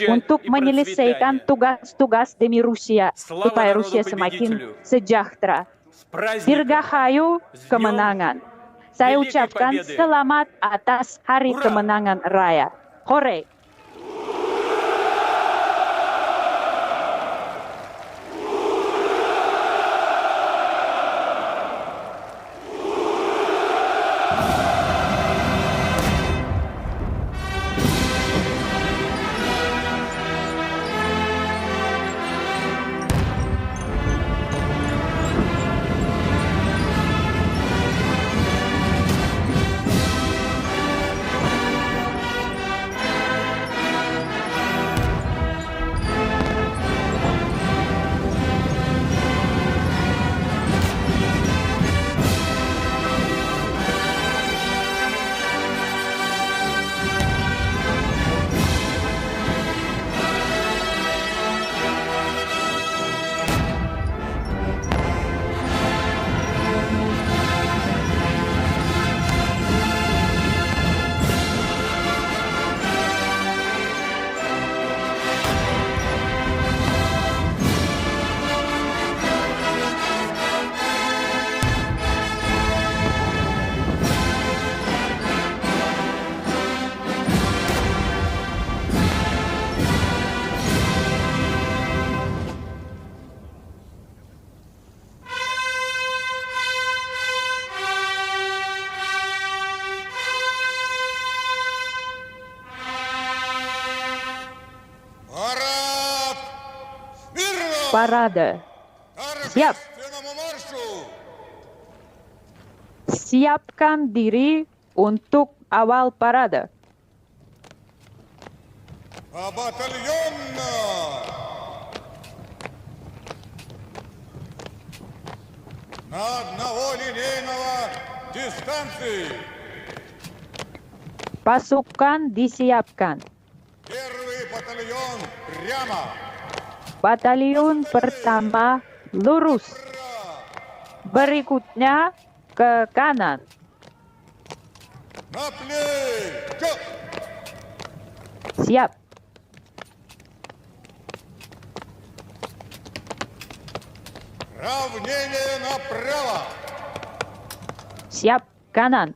untuk menyelesaikan tugas-tugas demi Rusia, supaya Rusia semakin sejahtera. Dirgahayu kemenangan. Saya ucapkan selamat atas Hari Kemenangan Raya. Hore! Parade. Siap. Siapkan diri untuk awal parade. Batalion на линейного дистанции. Pasukan disiapkan. Первый батальон прямо. Batalion pertama lurus. Berikutnya ke kanan. На плечо. Siap. Равнение направо. Siap kanan.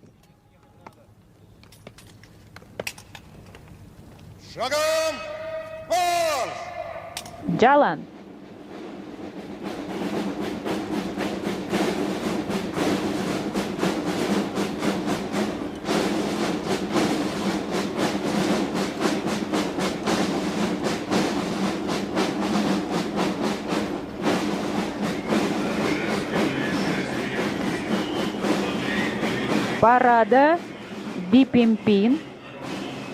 Шагом марш. Jalan. Parade dipimpin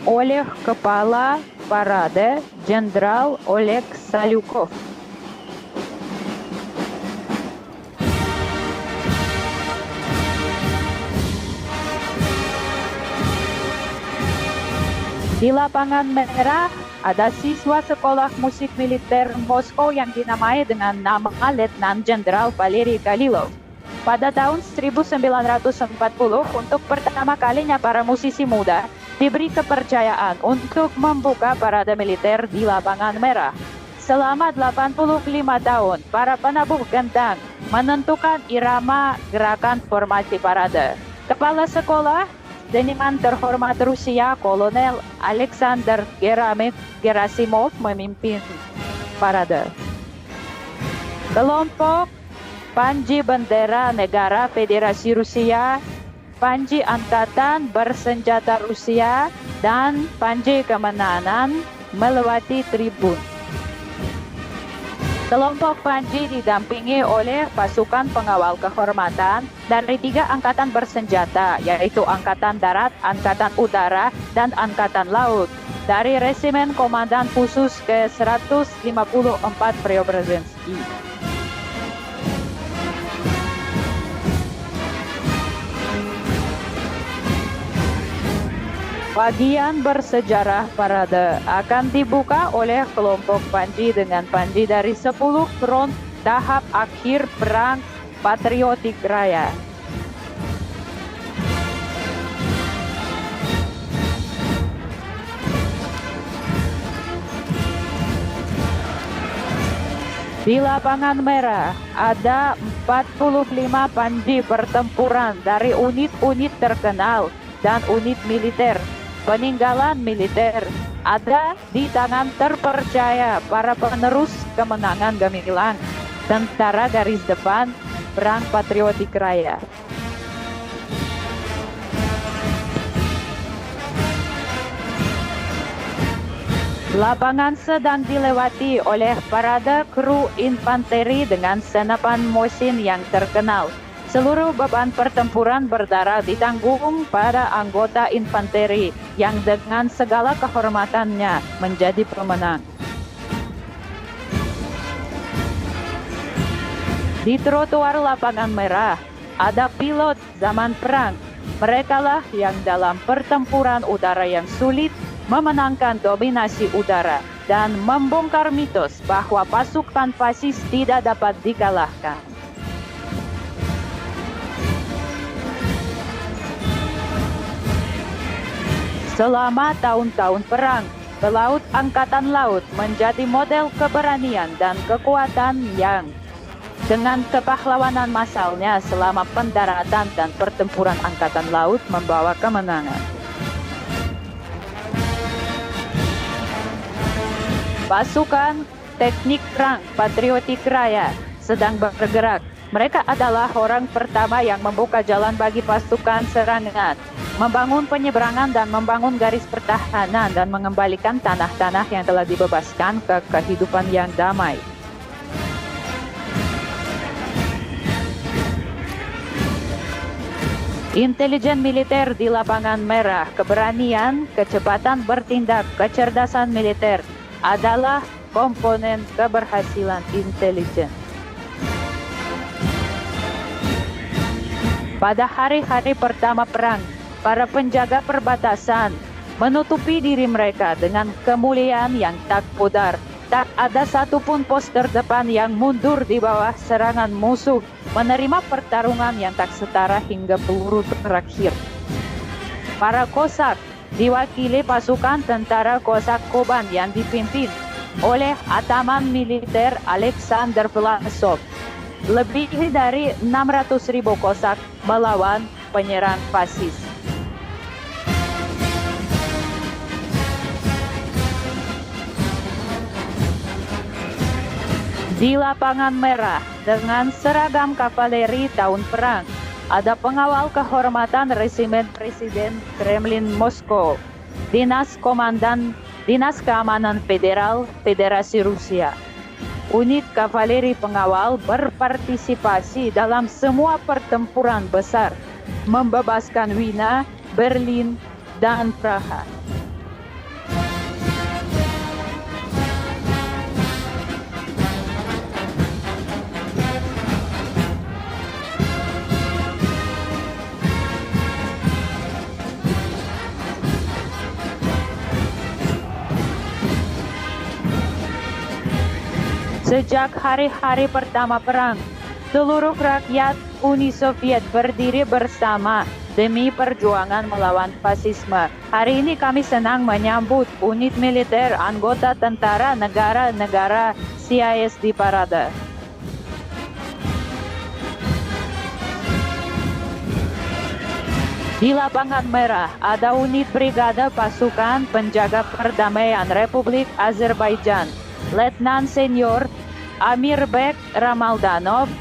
oleh Kepala Parade Jenderal Oleg Salyukov. Di lapangan merah ada siswa sekolah musik militer Moskow yang dinamai dengan nama Letnan Jenderal Valery Galilov. Pada tahun 1940, untuk pertama kalinya para musisi muda diberi kepercayaan untuk membuka parade militer di lapangan merah. Selama 85 tahun, para penabuh gendang menentukan irama gerakan formasi parade. Kepala sekolah, seniman terhormat Rusia, Kolonel Alexander Gerasimov memimpin parade. Kelompok Panji Bendera Negara Federasi Rusia, Panji Angkatan Bersenjata Rusia, dan Panji Kemenangan melewati tribun. Kelompok Panji didampingi oleh pasukan pengawal kehormatan dari 3 angkatan bersenjata, yaitu Angkatan Darat, Angkatan Udara, dan Angkatan Laut, dari Resimen Komandan Khusus ke-154 Preobrazhensky. Bagian bersejarah parade akan dibuka oleh kelompok Panji dengan Panji dari 10 front tahap akhir Perang Patriotik Raya. Di lapangan merah ada 45 panji pertempuran dari unit-unit terkenal dan unit militer. Peninggalan militer ada di tangan terpercaya para penerus kemenangan gemilang, tentara garis depan Perang Patriotik Raya. Lapangan sedang dilewati oleh parade kru infanteri dengan senapan mesin yang terkenal. Seluruh beban pertempuran berdarah ditanggung pada anggota infanteri yang dengan segala kehormatannya menjadi pemenang. Di trotoar lapangan merah ada pilot zaman perang. Merekalah yang dalam pertempuran udara yang sulit memenangkan dominasi udara dan membongkar mitos bahwa pasukan fasis tidak dapat dikalahkan. Selama tahun-tahun perang, pelaut Angkatan Laut menjadi model keberanian dan kekuatan yang dengan kepahlawanan massalnya selama pendaratan dan pertempuran Angkatan Laut membawa kemenangan. Pasukan Teknik Perang Patriotik Raya sedang bergerak. Mereka adalah orang pertama yang membuka jalan bagi pasukan serangan, membangun penyeberangan dan membangun garis pertahanan dan mengembalikan tanah-tanah yang telah dibebaskan ke kehidupan yang damai. Intelijen militer di lapangan merah, keberanian, kecepatan bertindak, kecerdasan militer adalah komponen keberhasilan intelijen. Pada hari-hari pertama perang, para penjaga perbatasan menutupi diri mereka dengan kemuliaan yang tak pudar. Tak ada satupun pos terdepan yang mundur di bawah serangan musuh, menerima pertarungan yang tak setara hingga peluru terakhir. Para Kosak diwakili pasukan tentara Kosak Koban yang dipimpin oleh Ataman Militer Alexander Vlasov. Lebih dari 600.000 Kosak melawan penyerang fasis. Di lapangan merah dengan seragam kavaleri tahun perang, ada pengawal kehormatan Resimen Presiden Kremlin Moskow, Dinas Keamanan Federal Federasi Rusia. Unit kavaleri pengawal berpartisipasi dalam semua pertempuran besar, membebaskan Wina, Berlin, dan Praha. Sejak hari-hari pertama perang, seluruh rakyat Uni Soviet berdiri bersama demi perjuangan melawan fasisme. Hari ini kami senang menyambut unit militer anggota tentara negara-negara CIS di parade. Di lapangan merah ada unit brigade pasukan penjaga perdamaian Republik Azerbaijan. Letnan Senior Amirbek Ramaldanov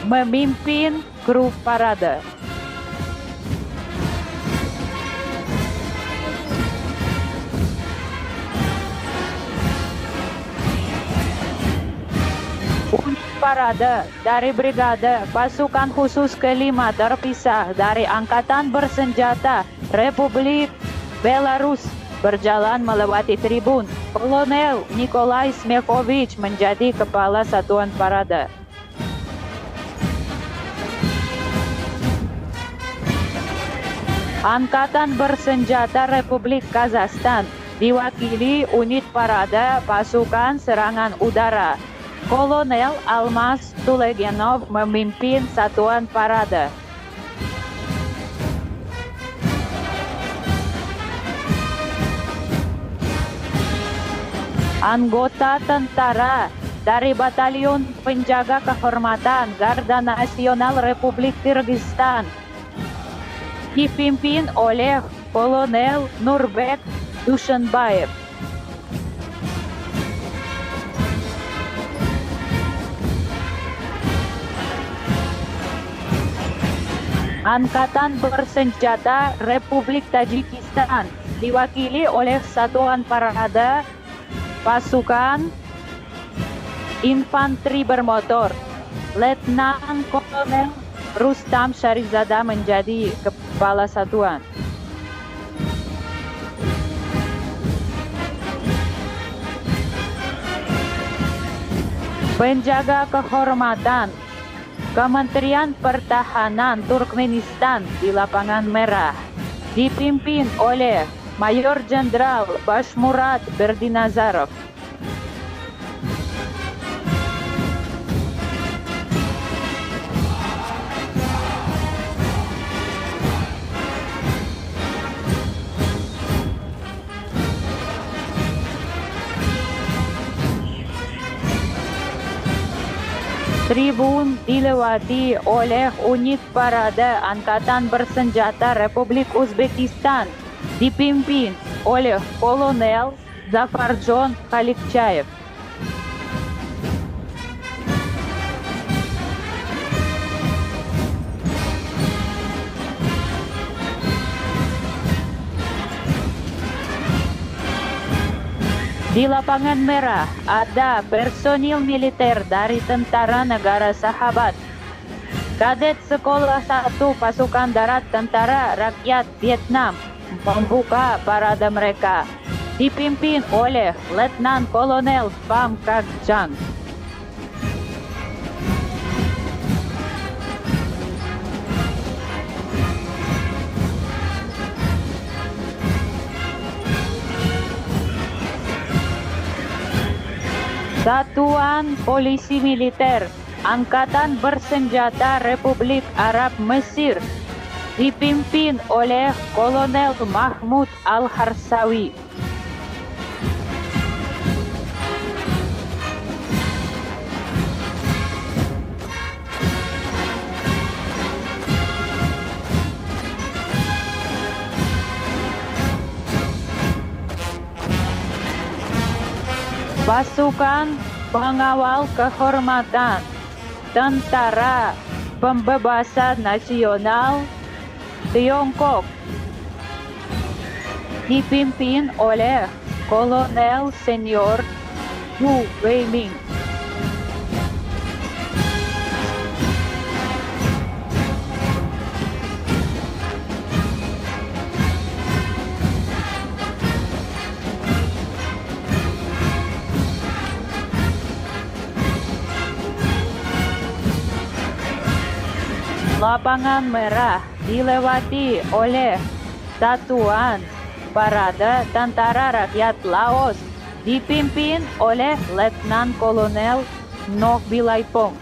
memimpin grup parade. Unit parade dari Brigade Pasukan Khusus kelima terpisah dari Angkatan Bersenjata Republik Belarus berjalan melewati tribun. Kolonel Nikolai Smekovich menjadi kepala satuan parade. Angkatan Bersenjata Republik Kazakhstan diwakili unit parade pasukan serangan udara. Kolonel Almas Tulegenov memimpin satuan parade. Anggota tentara dari Batalion Penjaga Kehormatan Garda Nasional Republik Kyrgyzstan, dipimpin oleh Kolonel Nurbek Dushanbayev. Angkatan Bersenjata Republik Tajikistan diwakili oleh Satuan Parada Pasukan Infanteri Bermotor. Letnan Kolonel Rustam Sharizada menjadi Kepala Satuan. Penjaga Kehormatan Kementerian Pertahanan Turkmenistan di Lapangan Merah dipimpin oleh Mayor Jenderal Bashmurat Berdinazarov. Tribun dilewati oleh unit parada Angkatan Bersenjata Republik Uzbekistan dipimpin oleh Kolonel Zafarjon Khalikchayev. Di Lapangan Merah ada personil militer dari Tentara Negara Sahabat, Kadet Sekolah 1 Pasukan Darat Tentara Rakyat Vietnam membuka parade mereka, dipimpin oleh Letnan Kolonel Pham Kak Jang. Satuan Polisi Militer Angkatan Bersenjata Republik Arab Mesir dipimpin oleh Kolonel Mahmud Al-Harsawi. Pasukan Pengawal Kehormatan Tentara Pembebasan Nasional Tiongkok dipimpin oleh Kolonel Senior Hu Weiming. Lapangan Merah dilewati oleh Satuan Parada Tentara Rakyat Laos dipimpin oleh Letnan Kolonel Noh Bilaipong.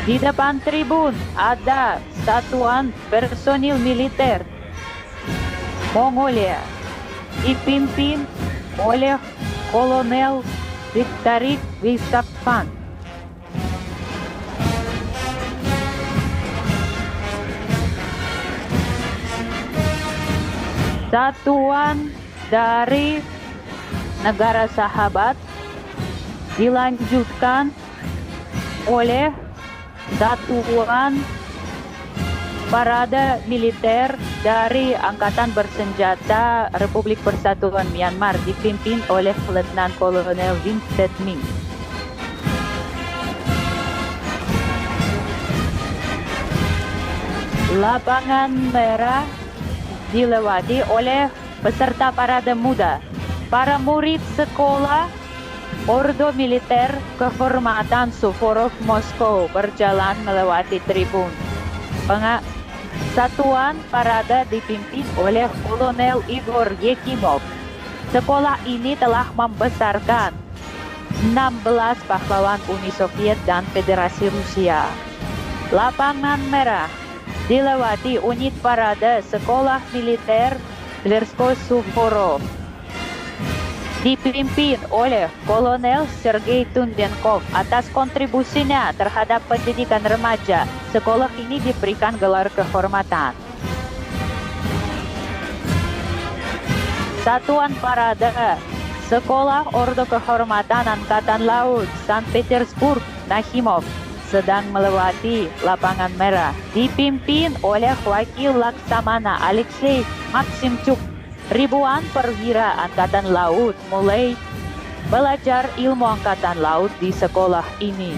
Di depan tribun ada Satuan Personil Militer Mongolia dipimpin oleh Kolonel Viktarik Visakpan. Satuan dari negara sahabat dilanjutkan oleh Satuan Parada Militer dari Angkatan Bersenjata Republik Persatuan Myanmar dipimpin oleh Letnan Kolonel Vincent Ming. Lapangan Merah dilewati oleh peserta parade muda, para murid sekolah Ordo Militer Kehormatan Suvorov Moskow berjalan melewati tribun. Satuan parade dipimpin oleh Kolonel Igor Yekimov. Sekolah ini telah membesarkan 16 pahlawan Uni Soviet dan Federasi Rusia. Lapangan Merah dilewati unit parade Sekolah Militer Lersko-Suvorov. Dipimpin oleh Kolonel Sergei Tundenkov. Atas kontribusinya terhadap pendidikan remaja, sekolah ini diberikan gelar kehormatan. Satuan Parade Sekolah Ordo Kehormatan Angkatan Laut St. Petersburg Nakhimov sedang melewati Lapangan Merah, dipimpin oleh Wakil Laksamana Alexei Maksimchuk. Ribuan perwira Angkatan Laut mulai belajar ilmu Angkatan Laut di sekolah ini.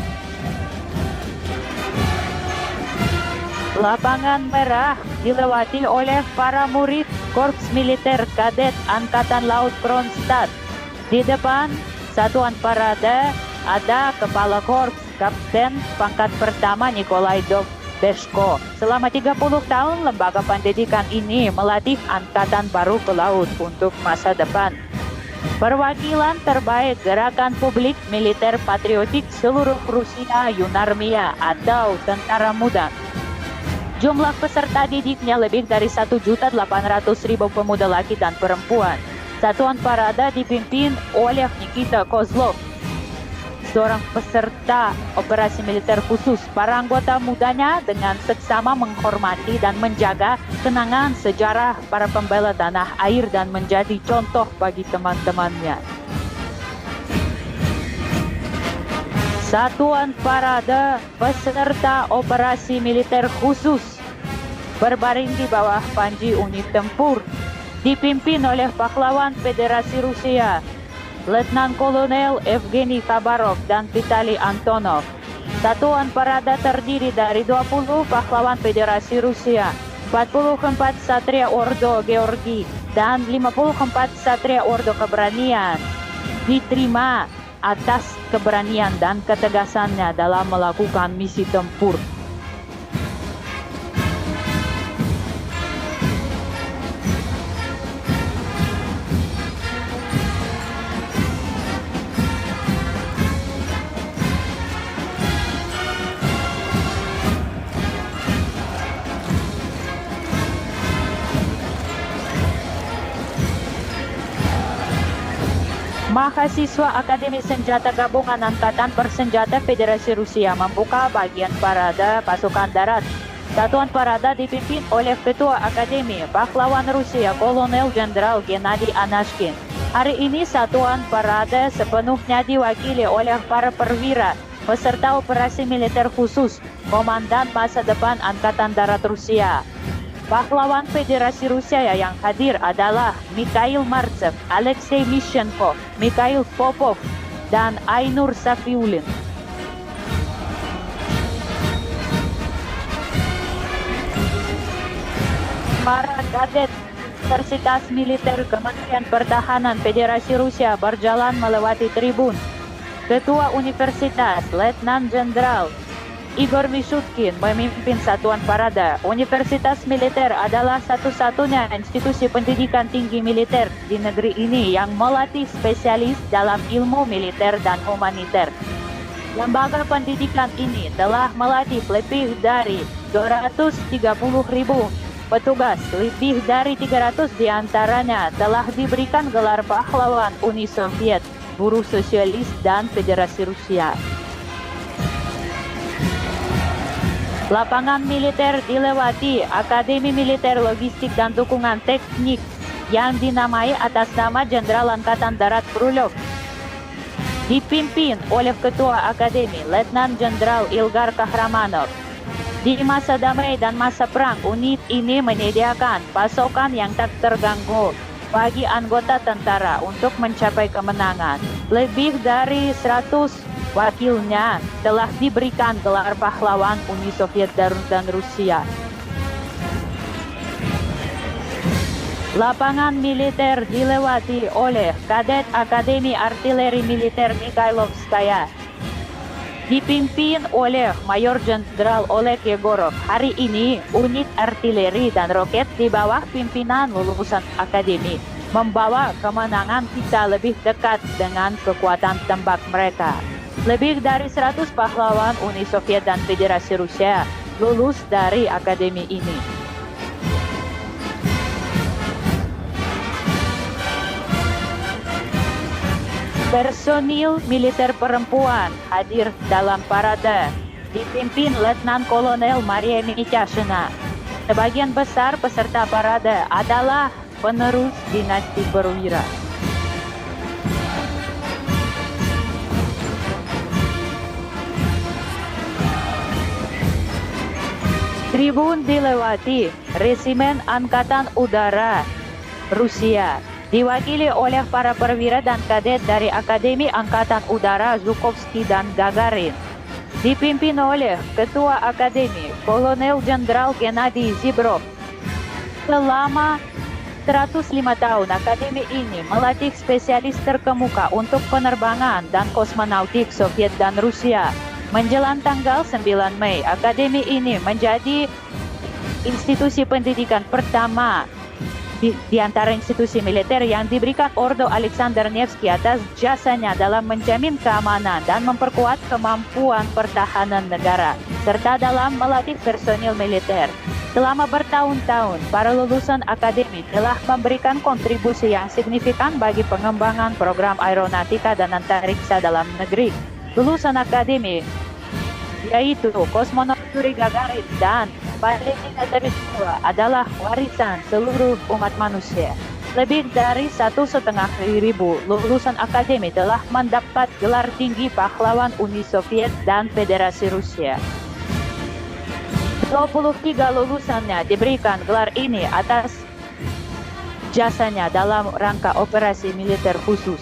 Lapangan Merah dilewati oleh para murid Korps Militer Kadet Angkatan Laut Kronstadt. Di depan Satuan Parade ada Kepala Korps Kapten Pangkat Pertama Nikolai Beshko. Selama 30 tahun, lembaga pendidikan ini melatih angkatan baru ke laut untuk masa depan. Perwakilan terbaik Gerakan Publik Militer Patriotik Seluruh Rusia Yunarmia atau Tentara Muda. Jumlah peserta didiknya lebih dari 1.800.000 pemuda laki dan perempuan. Satuan Parade dipimpin oleh Nikita Kozlov, seorang peserta operasi militer khusus. Para anggota mudanya dengan seksama menghormati dan menjaga kenangan sejarah para pembela tanah air dan menjadi contoh bagi teman-temannya. Satuan Parade peserta operasi militer khusus berbaring di bawah panji unit tempur, dipimpin oleh pahlawan Federasi Rusia Letnan Kolonel Evgeny Khabarov dan Vitali Antonov. Satuan Parade terdiri dari 20 pahlawan Federasi Rusia, 44 Satria Ordo Georgi, dan 54 Satria Ordo Keberanian. Diterima atas keberanian dan ketegasannya dalam melakukan misi tempur. Mahasiswa Akademi Senjata Gabungan Angkatan Bersenjata Federasi Rusia membuka bagian parade pasukan darat. Satuan Parade dipimpin oleh Ketua Akademi Pahlawan Rusia Kolonel Jenderal Gennady Anashkin. Hari ini Satuan Parade sepenuhnya diwakili oleh para perwira peserta operasi militer khusus Komandan Masa Depan Angkatan Darat Rusia. Pahlawan Federasi Rusia yang hadir adalah Mikhail Martsev, Alexei Mishenko, Mikhail Popov, dan Ainur Safiulin. Para kadet Universitas Militer Kementerian Pertahanan Federasi Rusia berjalan melewati tribun. Ketua Universitas Letnan Jenderal Igor Mishutkin memimpin Satuan Parade. Universitas Militer adalah satu-satunya institusi pendidikan tinggi militer di negeri ini yang melatih spesialis dalam ilmu militer dan humaniter. Lembaga pendidikan ini telah melatih lebih dari 230.000 petugas, lebih dari 300 diantaranya telah diberikan gelar pahlawan Uni Soviet, Buruh Sosialis, dan Federasi Rusia. Lapangan militer dilewati Akademi Militer Logistik dan Dukungan Teknik yang dinamai atas nama Jenderal Angkatan Darat Krulov. Dipimpin oleh Ketua Akademi Letnan Jenderal Ilgar Kahramanov. Di masa damai dan masa perang, unit ini menyediakan pasokan yang tak terganggu bagi anggota tentara untuk mencapai kemenangan. Lebih dari 100 wakilnya telah diberikan gelar pahlawan Uni Soviet dan Rusia. Lapangan militer dilewati oleh Kadet Akademi Artileri Militer Mikhailovskaya. Dipimpin oleh Mayor Jenderal Oleg Yegorov. Hari ini unit artileri dan roket di bawah pimpinan lulusan akademi membawa kemenangan kita lebih dekat dengan kekuatan tembak mereka. Lebih dari 100 pahlawan Uni Soviet dan Federasi Rusia lulus dari akademi ini. Personil militer perempuan hadir dalam parade, dipimpin Letnan Kolonel Maria Michashina. Sebagian besar peserta parade adalah penerus dinasti perwira. Tribun dilewati Resimen Angkatan Udara Rusia, diwakili oleh para perwira dan kadet dari Akademi Angkatan Udara Zhukovsky dan Gagarin. Dipimpin oleh Ketua Akademi, Kolonel Jenderal Gennady Zibrov. Selama 105 tahun, Akademi ini melatih spesialis terkemuka untuk penerbangan dan kosmonautik Soviet dan Rusia. Menjelang tanggal 9 Mei, Akademi ini menjadi institusi pendidikan pertama di antara institusi militer yang diberikan Ordo Alexander Nevsky atas jasanya dalam menjamin keamanan dan memperkuat kemampuan pertahanan negara, serta dalam melatih personil militer. Selama bertahun-tahun, para lulusan akademi telah memberikan kontribusi yang signifikan bagi pengembangan program aeronautika dan antariksa dalam negeri. Lulusan akademi yaitu kosmonaut Yuri Gagarin dan Valentina Tereshkova adalah warisan seluruh umat manusia. Lebih dari 1,5 ribu lulusan akademi telah mendapat gelar tinggi pahlawan Uni Soviet dan Federasi Rusia. 23 lulusannya diberikan gelar ini atas jasanya dalam rangka operasi militer khusus.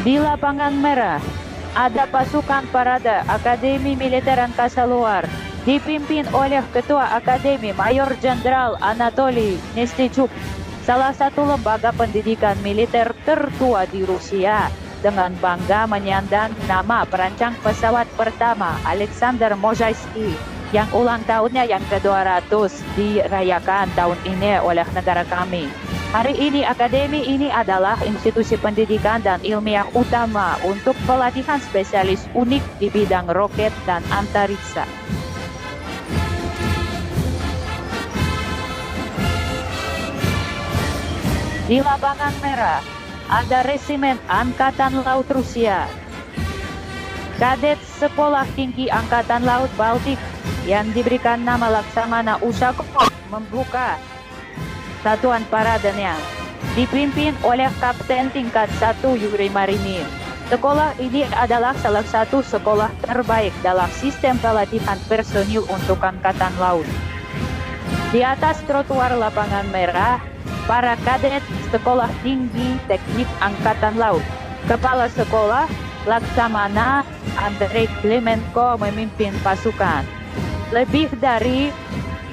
Di lapangan merah, ada pasukan parade Akademi Militer Angkasa Luar, dipimpin oleh Ketua Akademi Mayor Jenderal Anatoly Nestechuk, salah satu lembaga pendidikan militer tertua di Rusia, dengan bangga menyandang nama perancang pesawat pertama Alexander Mozhaysky, yang ulang tahunnya yang ke-200 dirayakan tahun ini oleh negara kami. Hari ini akademi ini adalah institusi pendidikan dan ilmiah utama untuk pelatihan spesialis unik di bidang roket dan antariksa. Di lapangan merah ada Resimen Angkatan Laut Rusia, Kadet Sekolah Tinggi Angkatan Laut Baltik yang diberikan nama Laksamana Ushakov membuka satuan paradenya, dipimpin oleh Kapten Tingkat 1 Yuri Marinin. Sekolah ini adalah salah satu sekolah terbaik dalam sistem pelatihan personil untuk Angkatan Laut. Di atas trotoar lapangan merah, para kadet Sekolah Tinggi Teknik Angkatan Laut. Kepala Sekolah Laksamana Andrei Klemenko memimpin pasukan. Lebih dari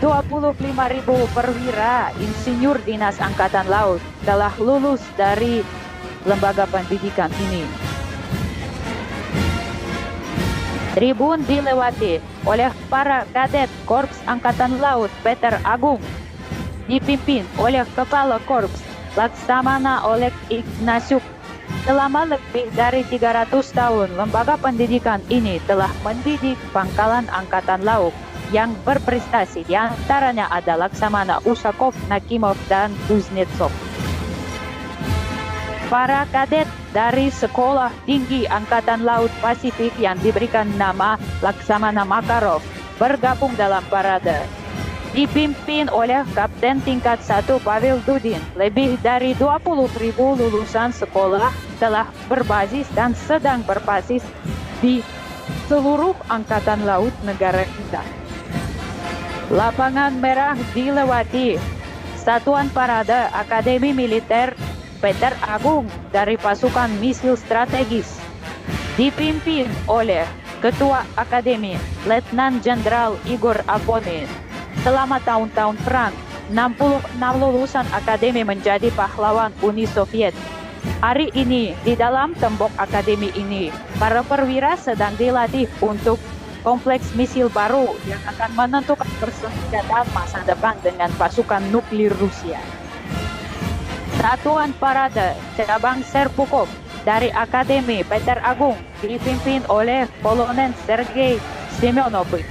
25.000 perwira insinyur dinas Angkatan Laut telah lulus dari lembaga pendidikan ini. Tribun dilewati oleh para kadet Korps Angkatan Laut Peter Agung, dipimpin oleh Kepala Korps Laksamana Oleg Ignasiuk. Selama lebih dari 300 tahun, lembaga pendidikan ini telah mendidik pangkalan Angkatan Laut yang berprestasi, di antaranya ada Laksamana Ushakov, Nakimov, dan Kuznetsov. Para kadet dari Sekolah Tinggi Angkatan Laut Pasifik yang diberikan nama Laksamana Makarov bergabung dalam parade. Dipimpin oleh Kapten Tingkat 1 Pavel Dudin, lebih dari 20.000 lulusan sekolah telah berbasis dan sedang berbasis di seluruh Angkatan Laut negara kita. Lapangan merah dilewati Satuan Parade Akademi Militer Peter Agung dari pasukan misil strategis, dipimpin oleh Ketua Akademi Letnan Jenderal Igor Afonin. Selama tahun-tahun perang, 66 lulusan akademi menjadi pahlawan Uni Soviet. Hari ini, di dalam tembok akademi ini, para perwira sedang dilatih untuk kompleks misil baru yang akan menentukan persenjataan masa depan dengan pasukan nuklir Rusia. Satuan Parade Cabang Serpukov dari Akademi Peter Agung dipimpin oleh Kolonel Sergei Semyonovich.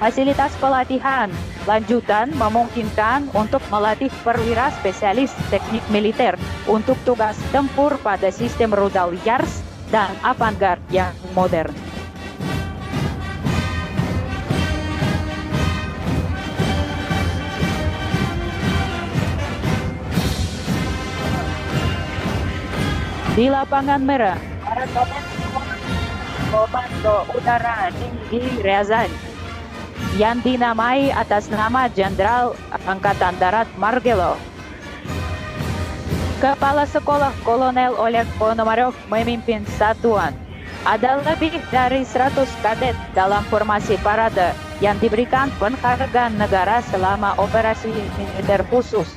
Fasilitas pelatihan lanjutan memungkinkan untuk melatih perwira spesialis teknik militer untuk tugas tempur pada sistem rudal Yars dan avantgarde yang modern. Di lapangan merah, para komando udara tinggi Ryazan yang dinamai atas nama Jenderal Angkatan Darat Margelov. Kepala Sekolah Kolonel Oleg Ponomarev memimpin satuan. Ada lebih dari 100 kadet dalam formasi parade yang diberikan penghargaan negara selama operasi militer khusus.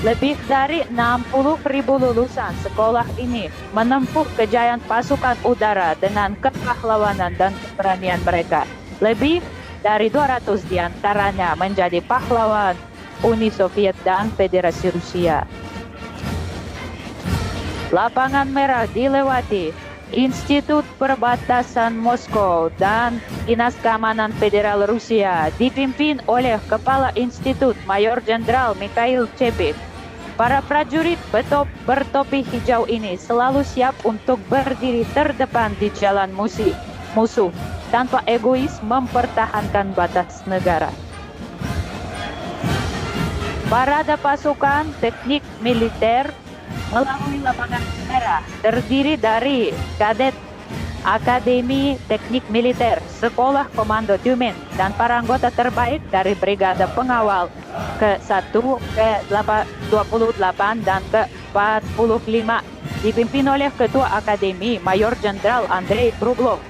Lebih dari 60.000 lulusan sekolah ini menempuh kejayaan pasukan udara dengan kepahlawanan dan keberanian mereka. Lebih dari 200 diantaranya menjadi pahlawan Uni Soviet dan Federasi Rusia. Lapangan merah dilewati Institut Perbatasan Moskow dan Dinas Keamanan Federal Rusia dipimpin oleh Kepala Institut Mayor Jenderal Mikhail Chebik. Para prajurit bertopi hijau ini selalu siap untuk berdiri terdepan di jalan musuh tanpa egois mempertahankan batas negara. Parade pasukan teknik militer melalui lapangan merah terdiri dari kadet Akademi Teknik Militer, Sekolah Komando Tumen, dan para anggota terbaik dari Brigade Pengawal ke-1, ke-28, dan ke-45, dipimpin oleh Ketua Akademi Mayor Jenderal Andrei Kruglov.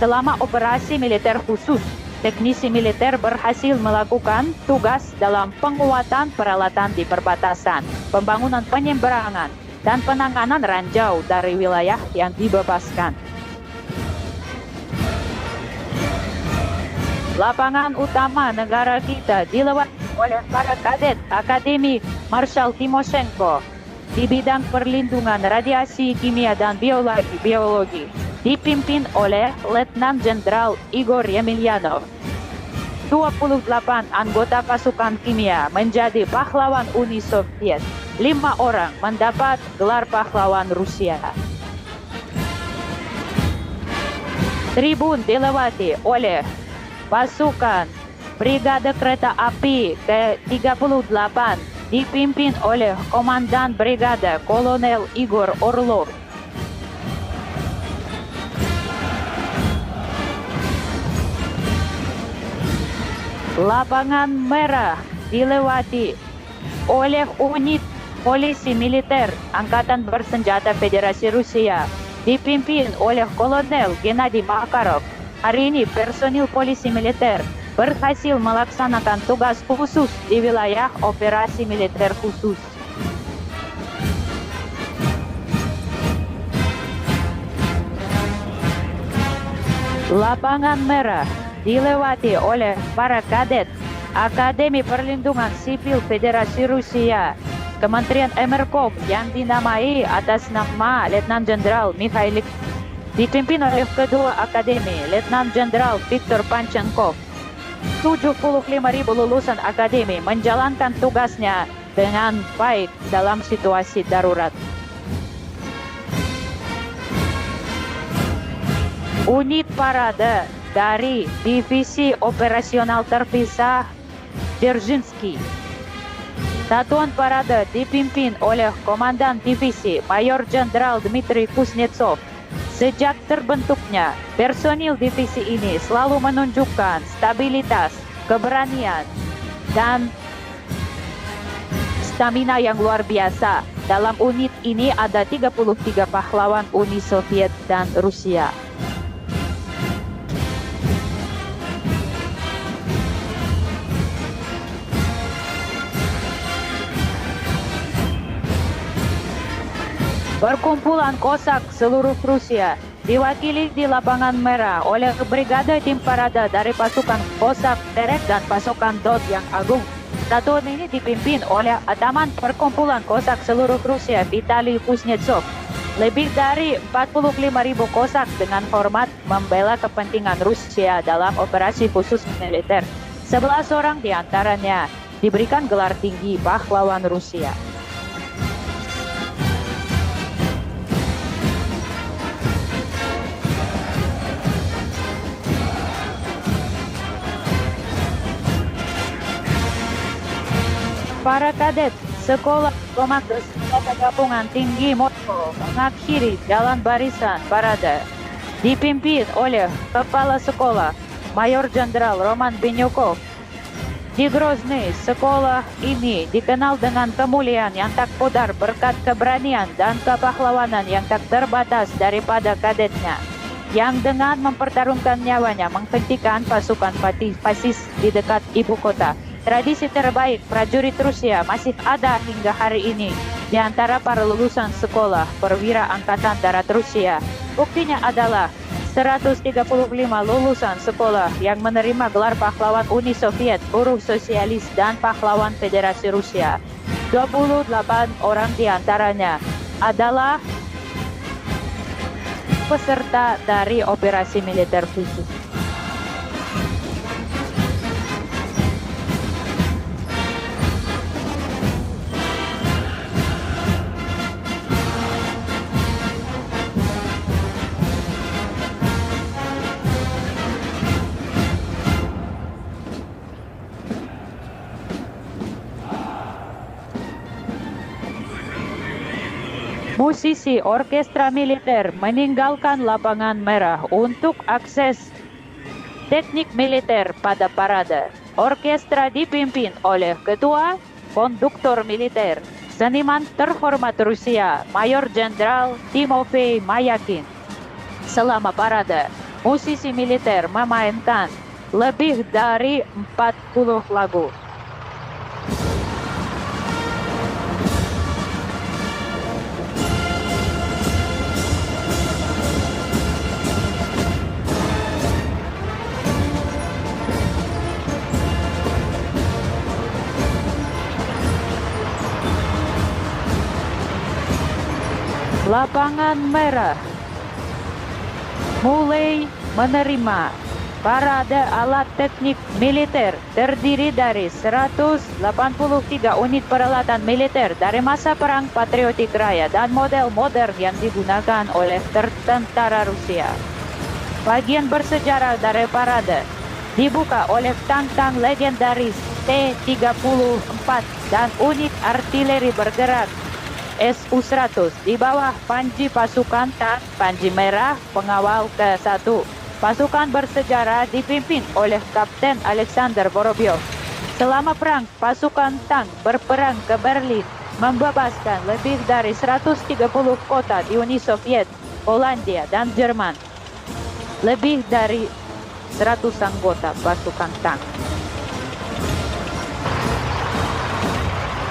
Selama operasi militer khusus, teknisi militer berhasil melakukan tugas dalam penguatan peralatan di perbatasan, pembangunan penyeberangan, dan penanganan ranjau dari wilayah yang dibebaskan. Lapangan utama negara kita dilewati oleh para kadet Akademi Marshal Timoshenko di bidang perlindungan radiasi, kimia, dan biologi, dipimpin oleh Letnan Jenderal Igor Yemelyanov. 28 anggota pasukan kimia menjadi pahlawan Uni Soviet. 5 orang mendapat gelar pahlawan Rusia. Tribun dilewati oleh pasukan Brigade Kereta Api ke-38 dipimpin oleh Komandan Brigade Kolonel Igor Orlov. Lapangan merah dilewati oleh unit polisi militer Angkatan Bersenjata Federasi Rusia dipimpin oleh Kolonel Gennady Makarov. Hari ini personil polisi militer berhasil melaksanakan tugas khusus di wilayah operasi militer khusus. Lapangan merah dilewati oleh para kadet Akademi Perlindungan Sipil Federasi Rusia, Kementerian Emerkov yang dinamai atas nama Letnan Jenderal Mikhail, dipimpin oleh Kedua Akademi Letnan Jenderal Viktor Panchenkov. 75.000 lulusan akademi menjalankan tugasnya dengan baik dalam situasi darurat. Unit parade dari Divisi Operasional Terpisah Dzerzhinsky. Satuan parade dipimpin oleh Komandan Divisi Mayor Jenderal Dmitry Kuznetsov. Sejak terbentuknya, personil divisi ini selalu menunjukkan stabilitas, keberanian, dan stamina yang luar biasa. Dalam unit ini ada 33 pahlawan Uni Soviet dan Rusia. Perkumpulan Kosak seluruh Rusia diwakili di lapangan merah oleh Brigade Tim Parada dari pasukan Kosak Terek dan pasukan Dot yang Agung. Satuan ini dipimpin oleh Ataman Perkumpulan Kosak seluruh Rusia Vitali Kuznetsov. Lebih dari 45.000 Kosak dengan hormat membela kepentingan Rusia dalam operasi khusus militer. 11 orang diantaranya diberikan gelar tinggi pahlawan Rusia. Para kadet Sekolah Komandos Gabungan Tinggi Moskow mengakhiri jalan barisan parade dipimpin oleh Kepala Sekolah Mayor Jenderal Roman Binyukov. Di Grozny, sekolah ini dikenal dengan kemuliaan yang tak pudar berkat keberanian dan kepahlawanan yang tak terbatas daripada kadetnya, yang dengan mempertarungkan nyawanya menghentikan pasukan fasis di dekat ibu kota. Tradisi terbaik prajurit Rusia masih ada hingga hari ini di antara para lulusan sekolah perwira Angkatan Darat Rusia. Buktinya adalah 135 lulusan sekolah yang menerima gelar pahlawan Uni Soviet, buruh sosialis, dan pahlawan Federasi Rusia. 28 orang diantaranya adalah peserta dari operasi militer khusus. Musisi orkestra militer meninggalkan lapangan merah untuk akses teknik militer pada parade. Orkestra dipimpin oleh Ketua Konduktor Militer, seniman terhormat Rusia, Mayor Jenderal Timofey Mayakin. Selama parade, musisi militer memainkan lebih dari 40 lagu. Lapangan merah mulai menerima parade alat teknik militer terdiri dari 183 unit peralatan militer dari masa Perang Patriotik Raya dan model modern yang digunakan oleh tentara Rusia. Bagian bersejarah dari parade dibuka oleh tank-tank legendaris T-34 dan unit artileri bergerak Su-100 di bawah panji pasukan tank panji merah pengawal ke-1. Pasukan bersejarah dipimpin oleh Kapten Alexander Vorobyov. Selama perang, pasukan tank berperang ke Berlin, membebaskan lebih dari 130 kota di Uni Soviet, Polandia, dan Jerman. Lebih dari 100 anggota pasukan tank.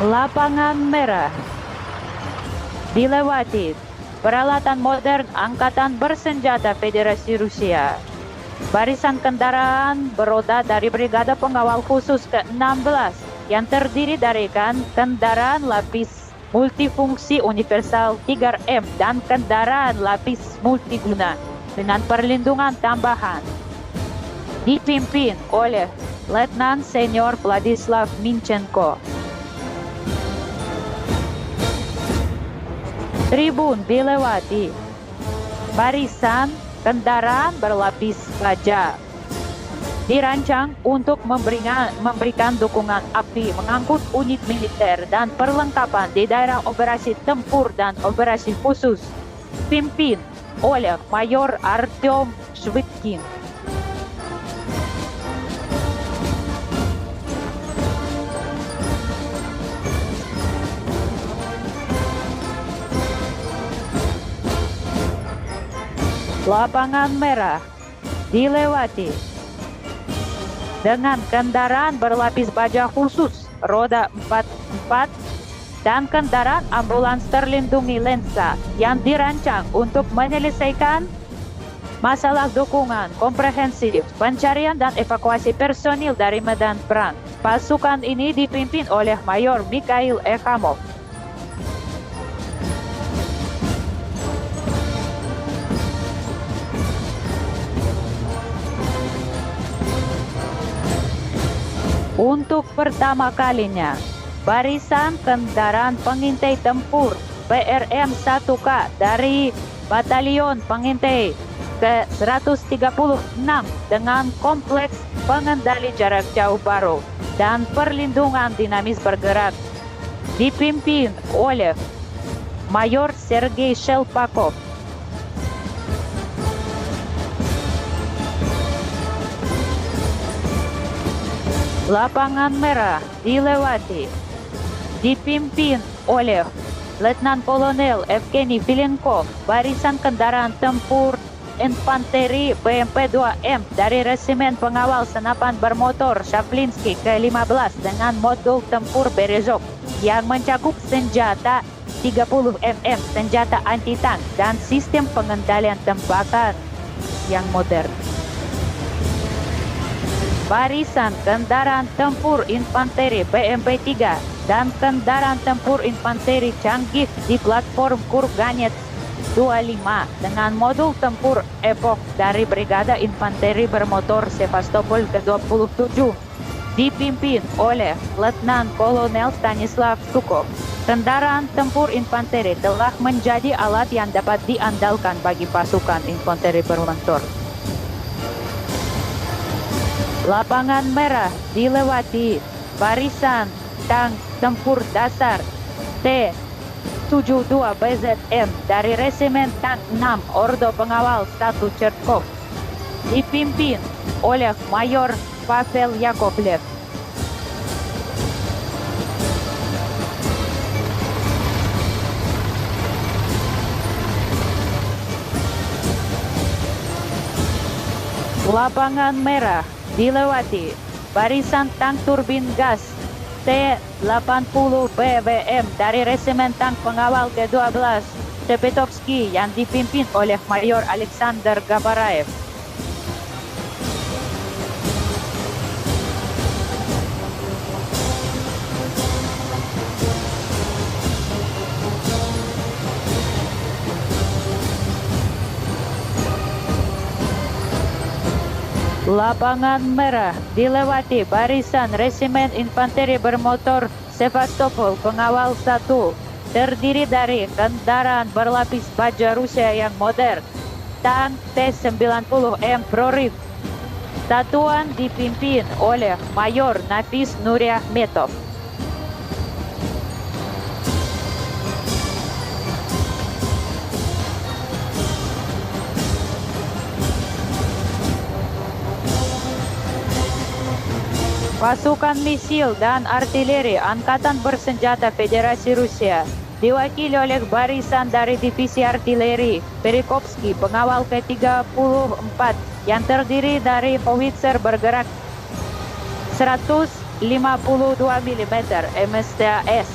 Lapangan merah dilewati peralatan modern Angkatan Bersenjata Federasi Rusia. Barisan kendaraan beroda dari Brigade Pengawal Khusus ke-16 yang terdiri dari kendaraan lapis multifungsi universal Tiger M dan kendaraan lapis multiguna dengan perlindungan tambahan dipimpin oleh Letnan Senior Vladislav Minchenko. Tribun dilewati barisan kendaraan berlapis baja dirancang untuk memberikan dukungan api mengangkut unit militer dan perlengkapan di daerah operasi tempur dan operasi khusus pimpin oleh Mayor Artyom Shvitkin. Lapangan merah dilewati dengan kendaraan berlapis baja khusus roda 4x4 dan kendaraan ambulans terlindungi lensa yang dirancang untuk menyelesaikan masalah dukungan komprehensif, pencarian dan evakuasi personil dari medan perang. Pasukan ini dipimpin oleh Mayor Mikhail Ekhamov. Untuk pertama kalinya, barisan kendaraan pengintai tempur PRM-1K dari Batalion Pengintai ke-136 dengan kompleks pengendali jarak jauh baru dan perlindungan dinamis bergerak dipimpin oleh Mayor Sergei Shelpakov. Lapangan merah dilewati, dipimpin oleh Letnan Kolonel Evgeny Filenkov, barisan kendaraan tempur infanteri BMP-2M dari Resimen Pengawal Senapan Bermotor Shaplinsky ke-15 dengan modul tempur Berezov yang mencakup senjata 30 mm, senjata anti-tank, dan sistem pengendalian tembakan yang modern. Barisan kendaraan tempur infanteri BMP-3 dan kendaraan tempur infanteri canggih di platform Kurganets 25 dengan modul tempur Epoch dari Brigada Infanteri Bermotor Sevastopol ke-27 dipimpin oleh Letnan Kolonel Stanislav Sukov. Kendaraan tempur infanteri telah menjadi alat yang dapat diandalkan bagi pasukan infanteri bermotor. Lapangan merah dilewati, barisan tank tempur dasar T-72 BZM dari Resimen Tank 6 Ordo Pengawal 1 Chertkov dipimpin oleh Mayor Pavel Yakovlev. Lapangan merah dilewati, barisan tank turbin gas T-80 BWM dari Resimen Tank Pengawal ke-12 Tepetovsky yang dipimpin oleh Mayor Alexander Gabaraev. Lapangan merah dilewati, barisan Resimen Infanteri Bermotor Sevastopol Pengawal 1 terdiri dari kendaraan berlapis baja Rusia yang modern, tank T-90M Prorif. Satuan dipimpin oleh Mayor Nafis Nuriahmetov. Pasukan misil dan artileri Angkatan Bersenjata Federasi Rusia diwakili oleh barisan dari Divisi Artileri Perikovsky Pengawal ke-34 yang terdiri dari howitzer bergerak 152 mm MSTAS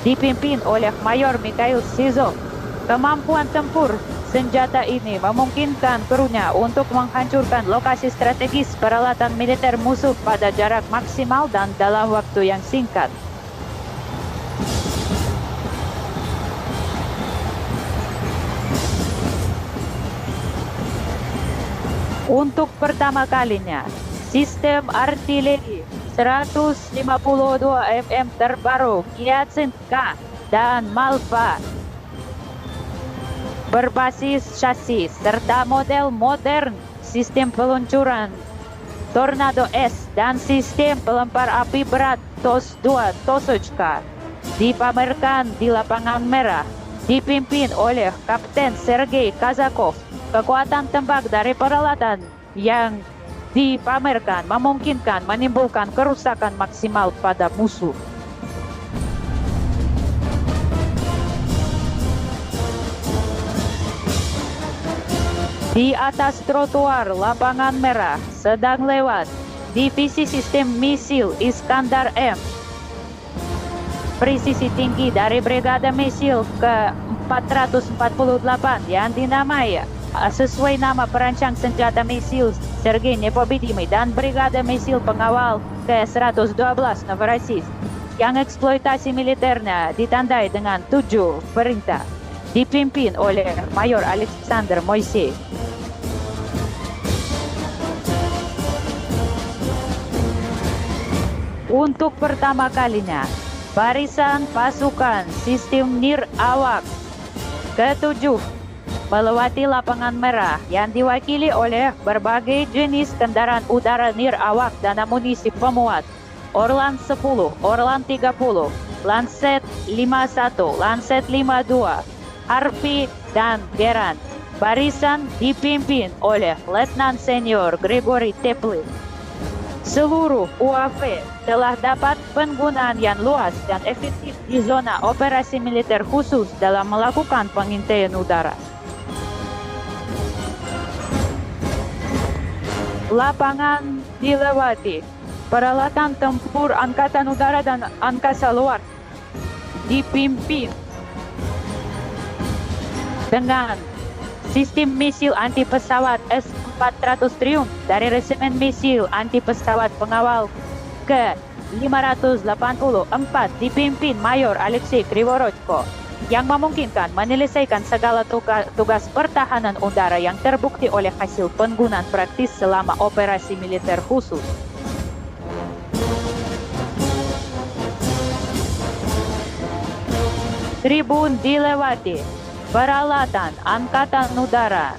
dipimpin oleh Mayor Mikhail Sizov. Kemampuan tempur senjata ini memungkinkan krunya untuk menghancurkan lokasi strategis peralatan militer musuh pada jarak maksimal dan dalam waktu yang singkat. Untuk pertama kalinya, sistem artileri 152 mm terbaru Kyatynka dan Malva berbasis chassis serta model modern sistem peluncuran Tornado S dan sistem pelempar api berat TOS-2 Tosochka dipamerkan di lapangan merah dipimpin oleh Kapten Sergei Kazakov. Kekuatan tembak dari peralatan yang dipamerkan memungkinkan menimbulkan kerusakan maksimal pada musuh. Di atas trotoar lapangan merah sedang lewat divisi sistem misil Iskandar M presisi tinggi dari Brigade Misil ke-448 yang dinamai sesuai nama perancang senjata misil Sergei Nepobedimый dan Brigade Misil Pengawal ke-112 Novorossiysk yang eksploitasi militernya ditandai dengan 7 perintah dipimpin oleh Mayor Alexander Moiseev. Untuk pertama kalinya, barisan pasukan sistem Nir-Awak ke-7 melewati lapangan merah yang diwakili oleh berbagai jenis kendaraan udara Nir-Awak dan amunisi pemuat Orlan 10, Orlan 30, Lancet 51, Lancet 52, Harpy, dan Geran. Barisan dipimpin oleh Letnan Senior Gregory Teplin. Seluruh UAV telah dapat penggunaan yang luas dan efektif di zona operasi militer khusus dalam melakukan pengintaian udara. Lapangan dilewati. Peralatan tempur Angkatan Udara dan Angkasa Luar dipimpin dengan sistem misil anti pesawat S-400 Triumph dari Resimen Misil Anti Pesawat Pengawal ke-584 dipimpin Mayor Alexei Krivorodko yang memungkinkan menyelesaikan segala tugas pertahanan udara yang terbukti oleh hasil penggunaan praktis selama operasi militer khusus. Tribun dilewati. Peralatan Angkatan Udara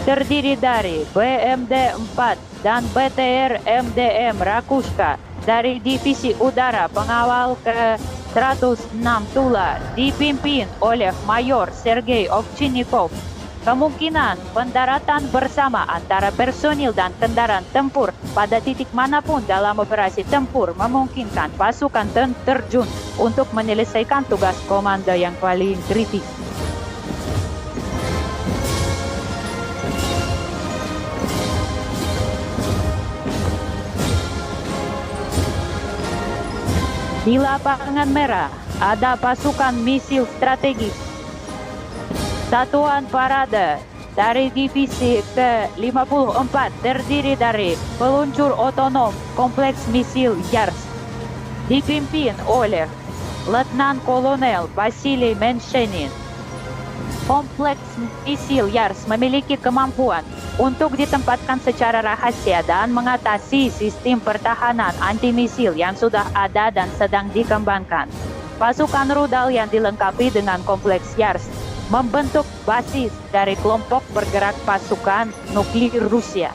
terdiri dari BMD-4 dan BTR MDM Rakushka dari Divisi Udara Pengawal ke-106 Tula dipimpin oleh Mayor Sergei Ovchinnikov. Kemungkinan pendaratan bersama antara personil dan kendaraan tempur pada titik manapun dalam operasi tempur memungkinkan pasukan terjun untuk menyelesaikan tugas komando yang paling kritis. Di lapangan merah ada pasukan misil strategis Satuan Parade dari Divisi ke-54 terdiri dari peluncur otonom kompleks misil Yars dipimpin oleh Letnan Kolonel Vasily Menshenin. Kompleks misil Yars memiliki kemampuan untuk ditempatkan secara rahasia dan mengatasi sistem pertahanan anti-misil yang sudah ada dan sedang dikembangkan. Pasukan rudal yang dilengkapi dengan kompleks Yars membentuk basis dari kelompok bergerak pasukan nuklir Rusia.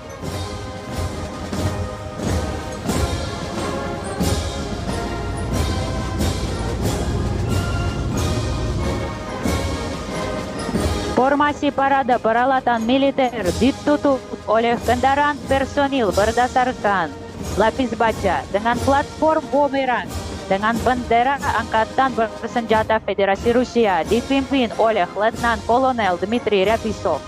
Formasi parade peralatan militer ditutup oleh kendaraan personil berdasarkan lapis baja dengan platform bumerang dengan bendera Angkatan Bersenjata Federasi Rusia dipimpin oleh Letnan Kolonel Dmitry Ryapisov.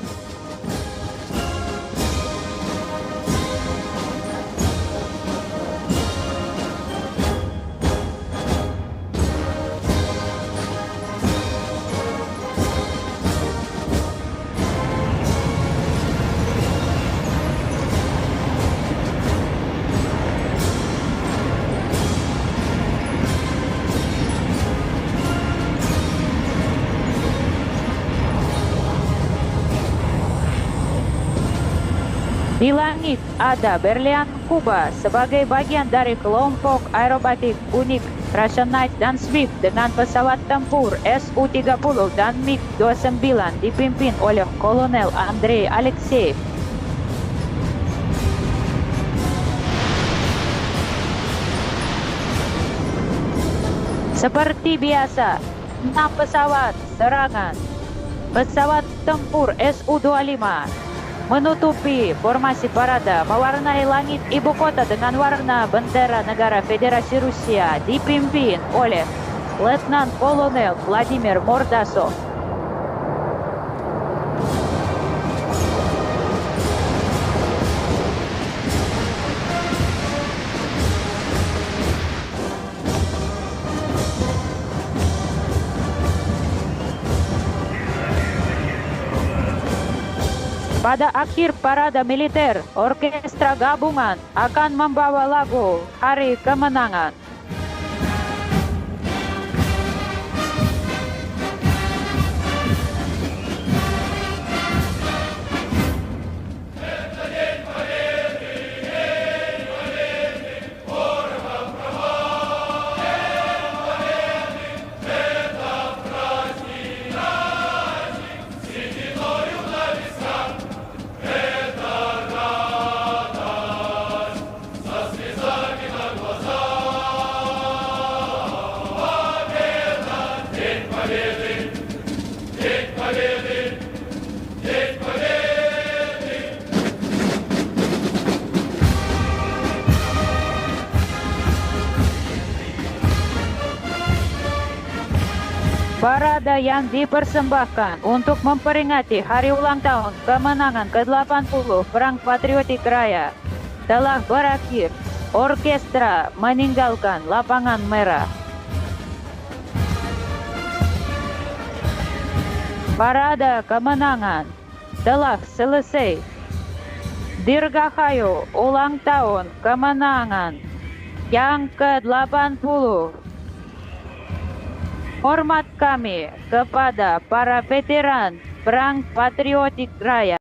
Di langit ada Berlian Kuba sebagai bagian dari kelompok aerobatik unik Russian Knight dan Swift dengan pesawat tempur Su-30 dan MiG-29 dipimpin oleh Kolonel Andrei Alexeyev. Seperti biasa, 6 pesawat serangan pesawat tempur Su-25 menutupi formasi parade mewarnai langit ibu kota dengan warna bendera negara Federasi Rusia dipimpin oleh Letnan Kolonel Vladimir Mordasov. Pada akhir parade militer, orkestra gabungan akan membawa lagu Hari Kemenangan. Parade yang dipersembahkan untuk memperingati hari ulang tahun kemenangan ke-80 Perang Patriotik Raya telah berakhir. Orkestra meninggalkan lapangan merah. Parade kemenangan telah selesai. Dirgahayu ulang tahun kemenangan yang ke-80. Hormat kami kepada para veteran Perang Patriotik Raya.